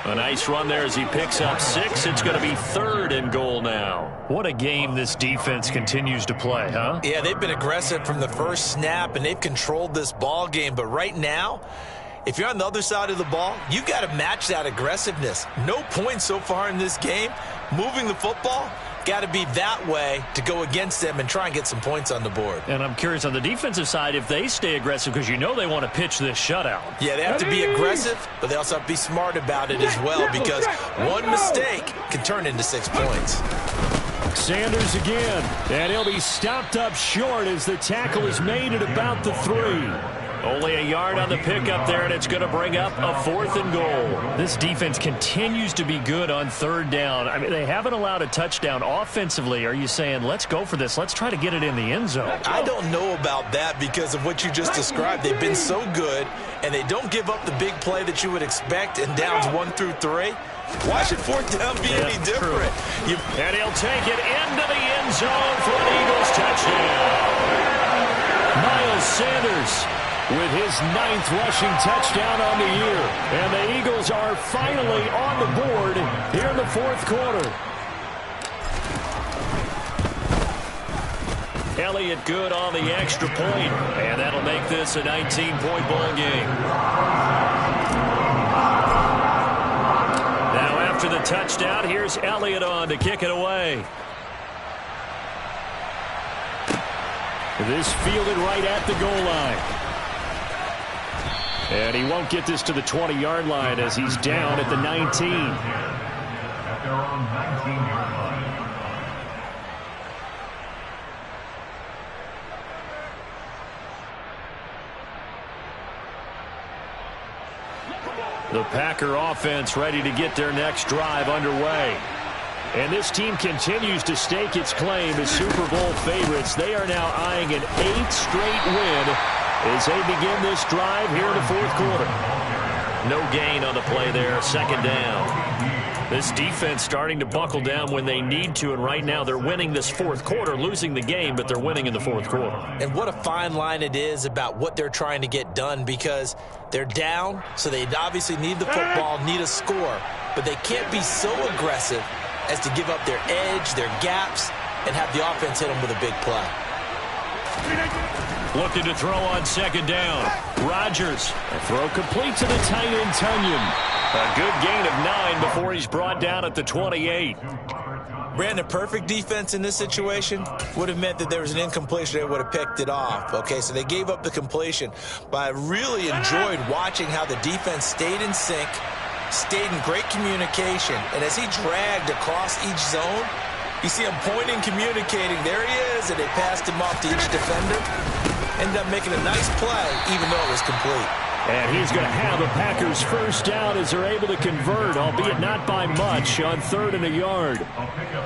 Speaker 1: A nice run there as he picks up 6. It's going to be 3rd and goal now. What a game this defense continues to play, huh?
Speaker 3: Yeah, they've been aggressive from the first snap, and they've controlled this ball game. But right now, if you're on the other side of the ball, you got to match that aggressiveness. No points so far in this game. Moving the football, got to be that way to go against them and try and get some points on the board.
Speaker 1: And I'm curious on the defensive side if they stay aggressive, because you know they want to pitch this shutout.
Speaker 3: Yeah, they have to be aggressive, but they also have to be smart about it as well, because one mistake can turn into 6 points.
Speaker 2: Sanders again, and he'll be stopped up short as the tackle is made at about the 3.
Speaker 1: Only a yard on the pickup there, and it's going to bring up a 4th and goal.
Speaker 2: This defense continues to be good on 3rd down. I mean, they haven't allowed a touchdown offensively. Are you saying, let's go for this, let's try to get it in the end zone?
Speaker 3: I don't know about that because of what you just described. They've been so good, and they don't give up the big play that you would expect in downs 1 through 3. Why should 4th down be any different?
Speaker 1: And he'll take it into the end zone for an Eagles touchdown.
Speaker 2: Miles Sanders with his 9th rushing touchdown on the year. And the Eagles are finally on the board here in the 4th quarter.
Speaker 1: Elliott good on the extra point, and that'll make this a 19-point ball game. Now after the touchdown, here's Elliott on to kick it away.
Speaker 2: This fielded right at the goal line. And he won't get this to the 20-yard line as he's down at the 19.
Speaker 5: At their own 19-yard line.
Speaker 1: The Packer offense ready to get their next drive underway.
Speaker 2: And this team continues to stake its claim as Super Bowl favorites. They are now eyeing an 8th straight win as they begin this drive here in the 4th quarter.
Speaker 1: No gain on the play there, 2nd down. This defense starting to buckle down when they need to, and right now they're winning this 4th quarter, losing the game, but they're winning in the 4th quarter.
Speaker 3: And what a fine line it is about what they're trying to get done, because they're down, so they obviously need the football, need a score, but they can't be so aggressive as to give up their edge, their gaps, and have the offense hit them with a big play.
Speaker 1: Looking to throw on 2nd down. Rodgers.
Speaker 2: A throw complete to the tight end, Tunyon.
Speaker 1: A good gain of 9 before he's brought down at the 28.
Speaker 3: Brandon, perfect defense in this situation would have meant that there was an incompletion. They would have picked it off. Okay, so they gave up the completion. But I really enjoyed watching how the defense stayed in sync, stayed in great communication. And as he dragged across each zone, you see him pointing, communicating. There he is, and they passed him off to each defender. Ended up making a nice play, even though it was complete.
Speaker 2: And he's going to have a Packers 1st down as they're able to convert, albeit not by much, on 3rd and a yard.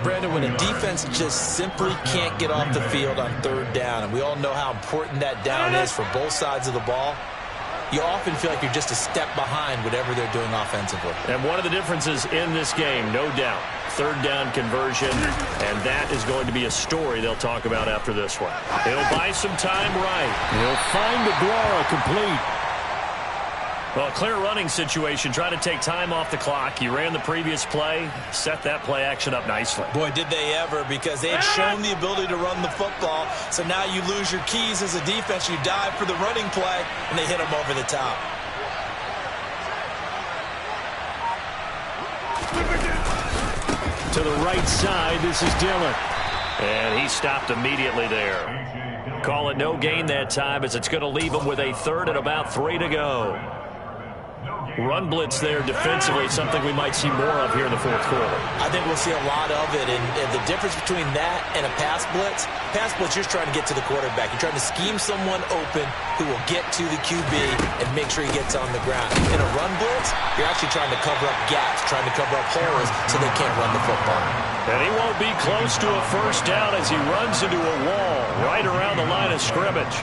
Speaker 3: Brandon, when a defense just simply can't get off the field on 3rd down, and we all know how important that down is for both sides of the ball, you often feel like you're just a step behind whatever they're doing offensively.
Speaker 1: And one of the differences in this game, no doubt, 3rd down conversion, and that is going to be a story they'll talk about after this one. He'll buy some time right.
Speaker 2: He'll find Aguara complete.
Speaker 1: Well, clear running situation. Try to take time off the clock. You ran the previous play, set that play action up nicely.
Speaker 3: Boy, did they ever, because they had shown the ability to run the football. So now you lose your keys as a defense. You dive for the running play, and they hit them over the top.
Speaker 2: To the right side, this is Dillon.
Speaker 1: And he stopped immediately there. Call it no gain that time, as it's going to leave him with a 3rd and about 3 to go.
Speaker 2: run blitz there defensively, something we might see more of here in the fourth quarter.
Speaker 3: I think we'll see a lot of it, and the difference between that and a pass blitz, you're just trying to get to the quarterback. You're trying to scheme someone open who will get to the QB and make sure he gets on the ground. In a run blitz, you're actually trying to cover up gaps, trying to cover up holes so they can't run the football.
Speaker 2: And he won't be close to a first down as he runs into a wall right around the line of scrimmage.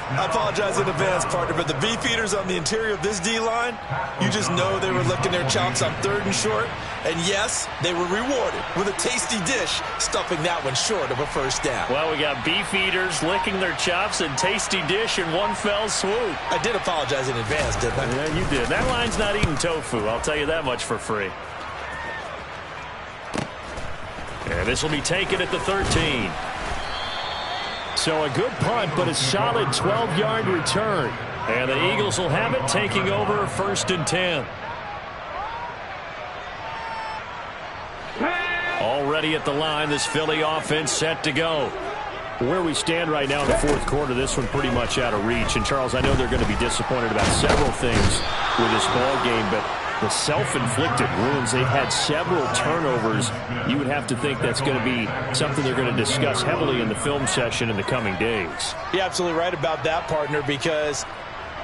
Speaker 3: I apologize in advance, partner, but the beefeaters on the interior of this D-line, you just know they were licking their chops on 3rd and short. And yes, they were rewarded with a tasty dish, stuffing that one short of a first down.
Speaker 2: Well, we got beefeaters licking their chops and tasty dish in one fell swoop.
Speaker 3: I did apologize in advance, didn't I?
Speaker 2: Yeah, you did. That line's not eating tofu, I'll tell you that much for free. And this will be taken at the 13. So a good punt, but a solid 12-yard return. And the Eagles will have it, taking over 1st and 10. Already at the line, this Philly offense set to go. Where we stand right now in the fourth quarter, this one pretty much out of reach. And, Charles, I know they're going to be disappointed about several things with this ball game, but the self-inflicted wounds, they've had several turnovers. You would have to think that's going to be something they're going to discuss heavily in the film session in the coming days.
Speaker 3: You're absolutely right about that, partner, because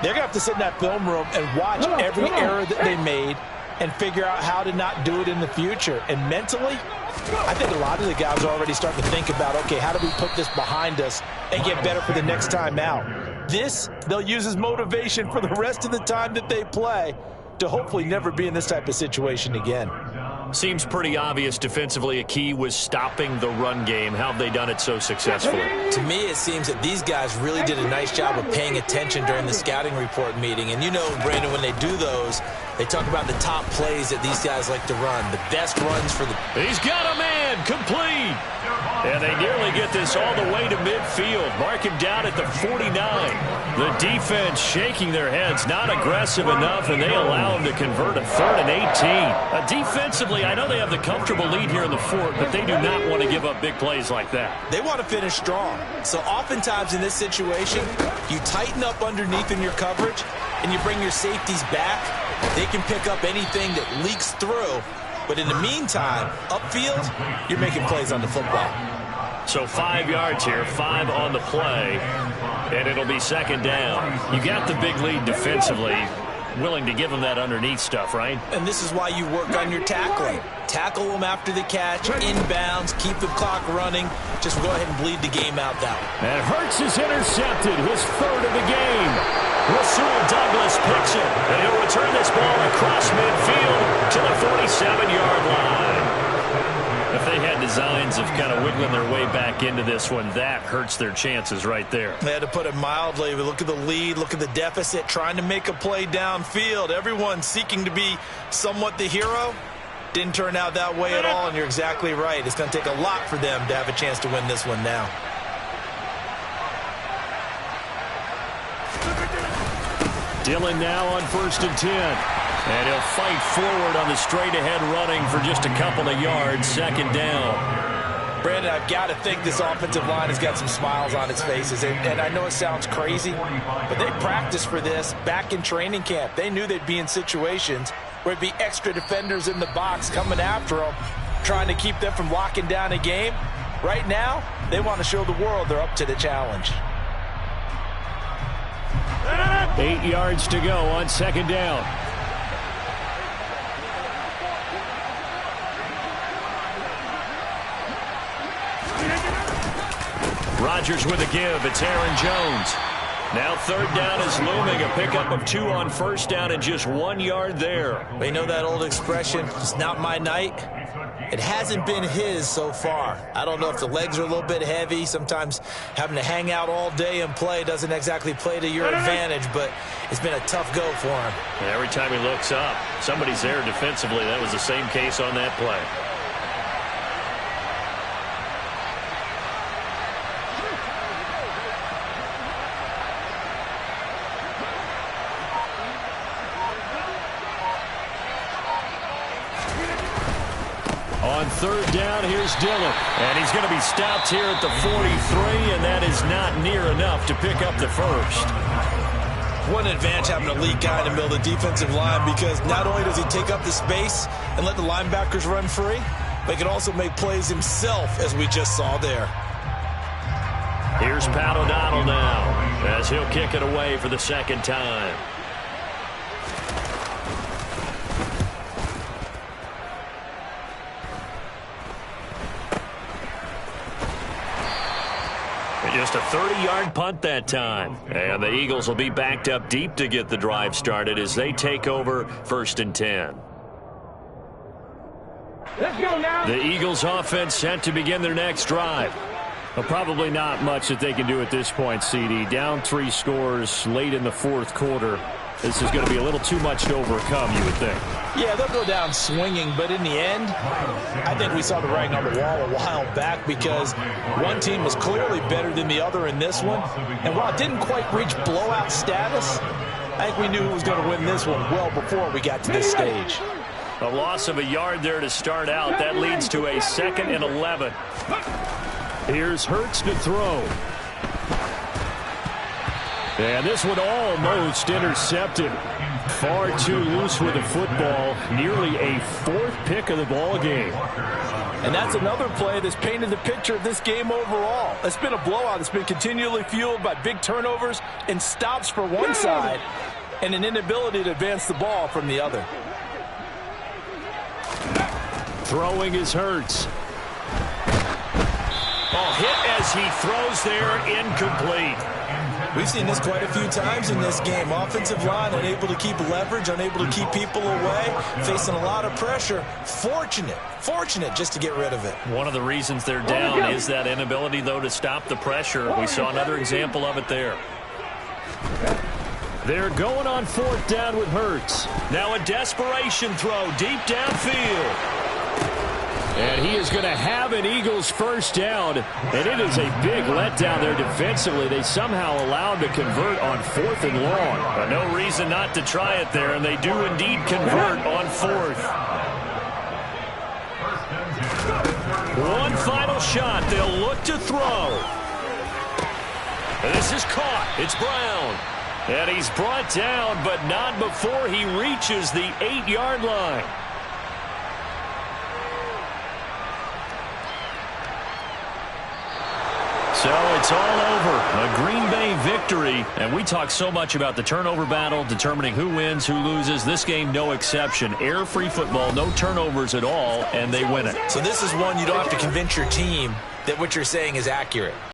Speaker 3: they're going to have to sit in that film room and watch every error that they made and figure out how to not do it in the future. And mentally, I think a lot of the guys are already starting to think about, okay, how do we put this behind us and get better for the next time out? This, they'll use as motivation for the rest of the time that they play to hopefully never be in this type of situation again.
Speaker 2: Seems pretty obvious defensively a key was stopping the run game. How have they done it so successfully?
Speaker 3: To me, it seems that these guys really did a nice job of paying attention during the scouting report meeting. And you know, Brandon, when they do those, they talk about the top plays that these guys like to run, the best runs for the...
Speaker 2: He's got a man, complete. And they nearly get this all the way to midfield. Mark him down at the 49. The defense shaking their heads, not aggressive enough, and they allow him to convert a 3rd and 18. Defensively, I know they have the comfortable lead here in the fourth, but they do not want to give up big plays like that.
Speaker 3: They want to finish strong. So oftentimes in this situation, you tighten up underneath in your coverage, and you bring your safeties back. They can pick up anything that leaks through. But in the meantime, upfield, you're making plays on the football.
Speaker 2: So 5 yards here, 5 on the play, and it'll be 2nd down. You got the big lead defensively, willing to give them that underneath stuff, right?
Speaker 3: And this is why you work on your tackling. Tackle them after the catch, inbounds, keep the clock running. Just go ahead and bleed the game out that way.
Speaker 2: And Hurts is intercepted, his 3rd of the game. Rasul Douglas picks it, and he'll return this ball across midfield to the 47-yard line. If they had designs of kind of wiggling their way back into this one, that hurts their chances right there.
Speaker 3: They had to put it mildly. Look at the lead, look at the deficit, trying to make a play downfield. Everyone seeking to be somewhat the hero. Didn't turn out that way at all, and you're exactly right. It's going to take a lot for them to have a chance to win this one now.
Speaker 2: Dillon now on 1st and 10. And he'll fight forward on the straight-ahead running for just a couple of yards. 2nd down.
Speaker 3: Brandon, I've got to think this offensive line has got some smiles on its faces. And I know it sounds crazy, but they practiced for this back in training camp. They knew they'd be in situations where it'd be extra defenders in the box coming after them, trying to keep them from locking down a game. Right now, they want to show the world they're up to the challenge.
Speaker 2: 8 yards to go on 2nd down. Rodgers with a give. It's Aaron Jones. Now 3rd down is looming. A pickup of 2 on 1st down and just 1 yard there.
Speaker 3: We know that old expression, it's not my night. It hasn't been his so far. I don't know if the legs are a little bit heavy. Sometimes having to hang out all day and play doesn't exactly play to your advantage, but it's been a tough go for him.
Speaker 2: And every time he looks up, somebody's there defensively. That was the same case on that play. On 3rd down, here's Dillon. And he's going to be stopped here at the 43, and that is not near enough to pick up the first.
Speaker 3: What an advantage having an elite guy in the middle of the defensive line, because not only does he take up the space and let the linebackers run free, but he can also make plays himself, as we just saw there.
Speaker 1: Here's Pat O'Donnell now, as he'll kick it away for the second time. Just a 30-yard punt that time. And the Eagles will be backed up deep to get the drive started as they take over 1st and 10.
Speaker 4: Let's go now.
Speaker 2: The Eagles offense set to begin their next drive. Well, probably not much that they can do at this point, CD. Down 3 scores late in the 4th quarter. This is going to be a little too much to overcome, you would think.
Speaker 3: Yeah, they'll go down swinging, but in the end, I think we saw the writing on the wall a while back, because one team was clearly better than the other in this one. And while it didn't quite reach blowout status, I think we knew who was going to win this one well before we got to this stage.
Speaker 1: A loss of a yard there to start out. That leads to a 2nd and 11.
Speaker 2: Here's Hurts to throw. And this one almost intercepted. Far too loose with the football. Nearly a 4th pick of the ball game.
Speaker 3: And that's another play that's painted the picture of this game overall. It's been a blowout. It's been continually fueled by big turnovers and stops for one side and an inability to advance the ball from the other.
Speaker 2: Throwing is Hurts.
Speaker 1: Hit as he throws there, incomplete.
Speaker 3: We've seen this quite a few times in this game. Offensive line unable to keep leverage, unable to keep people away, facing a lot of pressure. Fortunate just to get rid of it.
Speaker 1: One of the reasons they're down is that inability, though, to stop the pressure. We saw another example of it there.
Speaker 2: They're going on 4th down with Hurts.
Speaker 1: Now a desperation throw deep downfield.
Speaker 2: And he is going to have an Eagles first down. And it is a big letdown there defensively. They somehow allowed to convert on 4th and long.
Speaker 1: But no reason not to try it there, and they do indeed convert on 4th. One final shot. They'll look to throw. And this is caught. It's Brown. And he's brought down, but not before he reaches the 8-yard line. So it's all over. A Green Bay victory. And we talk so much about the turnover battle, determining who wins, who loses. This game, no exception. Air-free football, no turnovers at all, and they win it.
Speaker 3: So this is one you don't have to convince your team that what you're saying is accurate.